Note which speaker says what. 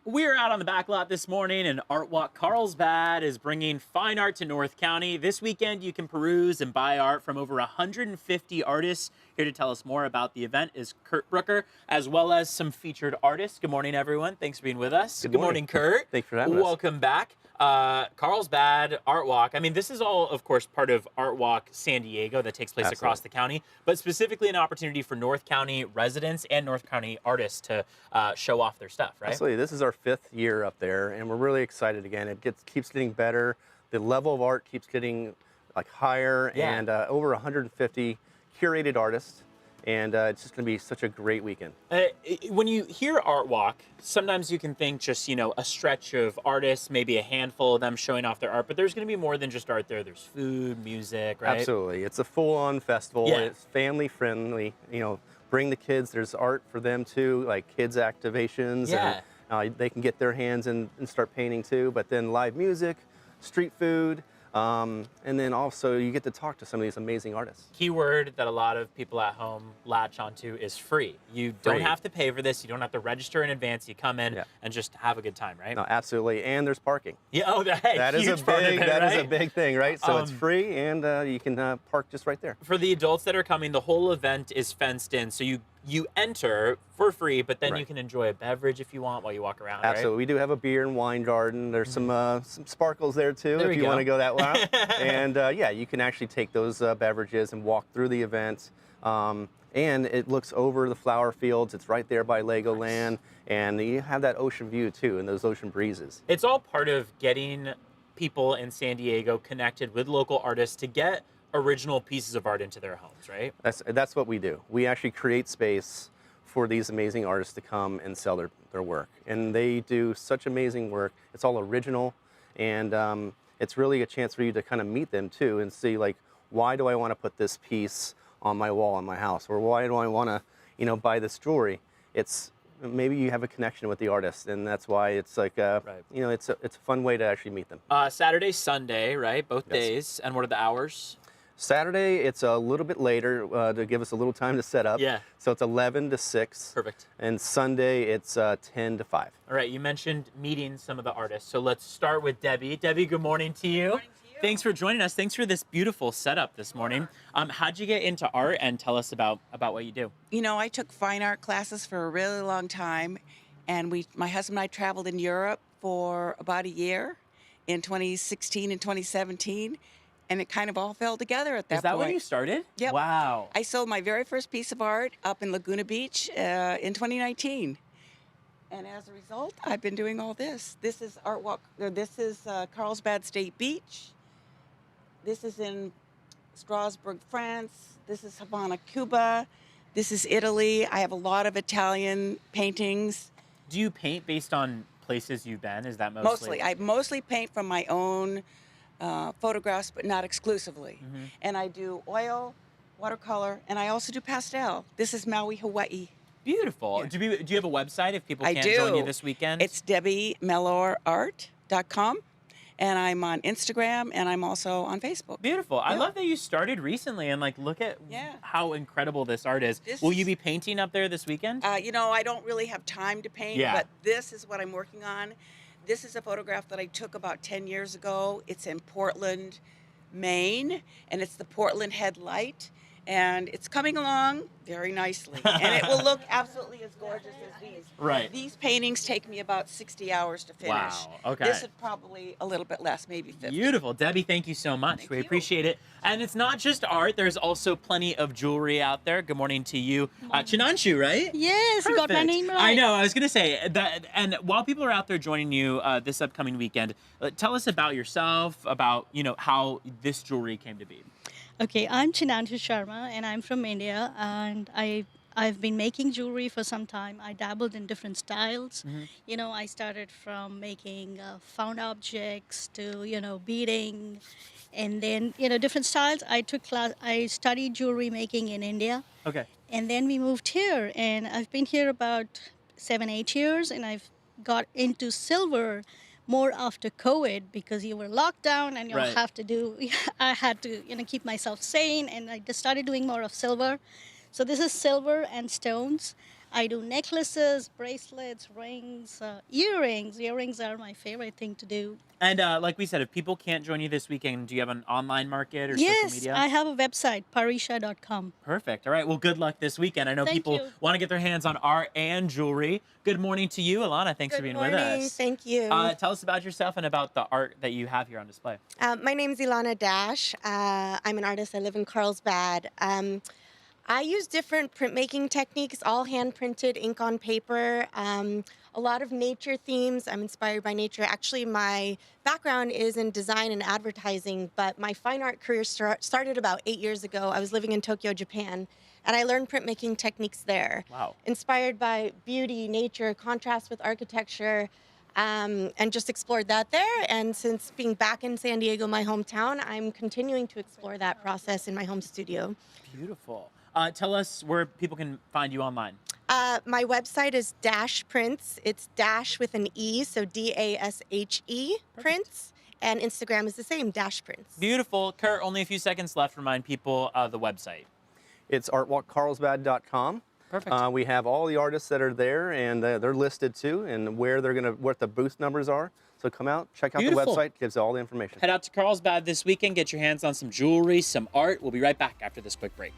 Speaker 1: We're out on the back lot this morning, and Artwalk Carlsbad is bringing fine art to North County. This weekend, you can peruse and buy art from over 150 artists. Here to tell us more about the event is Kurt Brooker, as well as some featured artists. Good morning, everyone. Thanks for being with us.
Speaker 2: Good morning,
Speaker 1: Kurt.
Speaker 2: Thanks for having us.
Speaker 1: Welcome back. Carlsbad Artwalk. I mean, this is all, of course, part of Artwalk San Diego that takes place across the county, but specifically an opportunity for North County residents and North County artists to show off their stuff, right?
Speaker 2: Absolutely. This is our 5th year up there, and we're really excited again. It keeps getting better. The level of art keeps getting higher, and over 150 curated artists. And it's just going to be such a great weekend.
Speaker 1: When you hear Artwalk, sometimes you can think just, a stretch of artists, maybe a handful of them showing off their art, but there's going to be more than just art there. There's food, music, right?
Speaker 2: Absolutely. It's a full-on festival.
Speaker 1: Yeah.
Speaker 2: It's family-friendly. Bring the kids. There's art for them, too, like kids' activations.
Speaker 1: Yeah.
Speaker 2: And they can get their hands and start painting, too. But then live music, street food, and then also you get to talk to some of these amazing artists.
Speaker 1: Keyword that a lot of people at home latch onto is free. You don't have to pay for this. You don't have to register in advance. You come in and just have a good time, right?
Speaker 2: No, absolutely. And there's parking.
Speaker 1: Yeah. Oh,
Speaker 2: that is a big thing, right? So it's free, and you can park just right there.
Speaker 1: For the adults that are coming, the whole event is fenced in, so you enter for free, but then you can enjoy a beverage if you want while you walk around.
Speaker 2: Absolutely.
Speaker 1: Right?
Speaker 2: We do have a beer and wine garden. There's some sparkles there too, if you want to go that route. And yeah, you can actually take those beverages and walk through the event. And it looks over the flower fields. It's right there by Legoland, and you have that ocean view too, and those ocean breezes.
Speaker 1: It's all part of getting people in San Diego connected with local artists to get original pieces of art into their homes, right?
Speaker 2: That's what we do. We actually create space for these amazing artists to come and sell their work. And they do such amazing work. It's all original, and it's really a chance for you to kind of meet them too and see, like, why do I want to put this piece on my wall in my house? Or why do I want to, buy this jewelry? It's maybe you have a connection with the artist, and that's why it's like, it's a fun way to actually meet them.
Speaker 1: Saturday, Sunday, right? Both days. And what are the hours?
Speaker 2: Saturday, it's a little bit later to give us a little time to set up.
Speaker 1: Yeah.
Speaker 2: So it's 11 to 6.
Speaker 1: Perfect.
Speaker 2: And Sunday, it's 10 to 5.
Speaker 1: All right, you mentioned meeting some of the artists. So let's start with Debbie. Debbie, good morning to you.
Speaker 3: Good morning to you.
Speaker 1: Thanks for joining us. Thanks for this beautiful setup this morning. How'd you get into art, and tell us about what you do?
Speaker 3: I took fine art classes for a really long time, and my husband and I traveled in Europe for about a year in 2016 and 2017. And it kind of all fell together at that point.
Speaker 1: Is that when you started?
Speaker 3: Yep.
Speaker 1: Wow.
Speaker 3: I sold my very first piece of art up in Laguna Beach in 2019. And as a result, I've been doing all this. This is Carlsbad State Beach. This is in Strasbourg, France. This is Havana, Cuba. This is Italy. I have a lot of Italian paintings.
Speaker 1: Do you paint based on places you've been? Is that
Speaker 3: Mostly. I mostly paint from my own photographs, but not exclusively. And I do oil, watercolor, and I also do pastel. This is Maui, Hawaii.
Speaker 1: Beautiful. Yeah. Do you have a website if people can't join you this weekend?
Speaker 3: It's DebbieMellorArt.com, and I'm on Instagram, and I'm also on Facebook.
Speaker 1: Beautiful. I love that you started recently, and look at how incredible this art is. Will you be painting up there this weekend?
Speaker 3: I don't really have time to paint, but this is what I'm working on. This is a photograph that I took about 10 years ago. It's in Portland, Maine, and it's the Portland Headlight. And it's coming along very nicely. And it will look absolutely as gorgeous as these.
Speaker 1: Right.
Speaker 3: These paintings take me about 60 hours to finish.
Speaker 1: Wow, okay.
Speaker 3: This is probably a little bit less, maybe 50.
Speaker 1: Beautiful. Debbie, thank you so much. We appreciate it. And it's not just art. There's also plenty of jewelry out there. Good morning to you. Chinanshu, right?
Speaker 4: Yes,
Speaker 1: Perfect.
Speaker 4: You got my name right.
Speaker 1: I know. I was going to say that. And while people are out there joining you this upcoming weekend, tell us about yourself, about, how this jewelry came to be.
Speaker 4: Okay, I'm Chinanshu Sharma, and I'm from India, and I've been making jewelry for some time. I dabbled in different styles. I started from making found objects to, beading, and then, different styles. I studied jewelry making in India.
Speaker 1: Okay.
Speaker 4: And then we moved here, and I've been here about 7-8 years, and I've got into silver more after COVID because you were locked down and I had to, keep myself sane, and I just started doing more of silver. So this is silver and stones. I do necklaces, bracelets, rings, earrings. Earrings are my favorite thing to do.
Speaker 1: And like we said, if people can't join you this weekend, do you have an online market or social
Speaker 4: Yes,
Speaker 1: media?
Speaker 4: I have a website, parisha.com.
Speaker 1: Perfect. All right. Well, good luck this weekend. I know
Speaker 4: Thank
Speaker 1: people
Speaker 4: you.
Speaker 1: want to get their hands on art and jewelry. Good morning to you, Alana. Thanks for being with us.
Speaker 5: Thank you.
Speaker 1: Tell us about yourself and about the art that you have here on display.
Speaker 5: My name's Ilana Dash. I'm an artist. I live in Carlsbad. I use different printmaking techniques, all hand printed, ink on paper. A lot of nature themes. I'm inspired by nature. Actually, my background is in design and advertising, but my fine art career started about 8 years ago. I was living in Tokyo, Japan, and I learned printmaking techniques there.
Speaker 1: Wow.
Speaker 5: Inspired by beauty, nature, contrast with architecture. And just explored that there. And since being back in San Diego, my hometown, I'm continuing to explore that process in my home studio.
Speaker 1: Beautiful. Tell us where people can find you online.
Speaker 5: My website is Dash Prints. It's Dash with an E, so DASHE Prints. And Instagram is the same, Dash Prints.
Speaker 1: Beautiful. Kurt, only a few seconds left. Remind people the website.
Speaker 2: It's artwalkcarlsbad.com.
Speaker 1: Perfect.
Speaker 2: We have all the artists that are there, and they're listed too, and what the booth numbers are. So come out, check out
Speaker 1: Beautiful.
Speaker 2: the website, gives all the information.
Speaker 1: Head out to Carlsbad this weekend, get your hands on some jewelry, some art. We'll be right back after this quick break.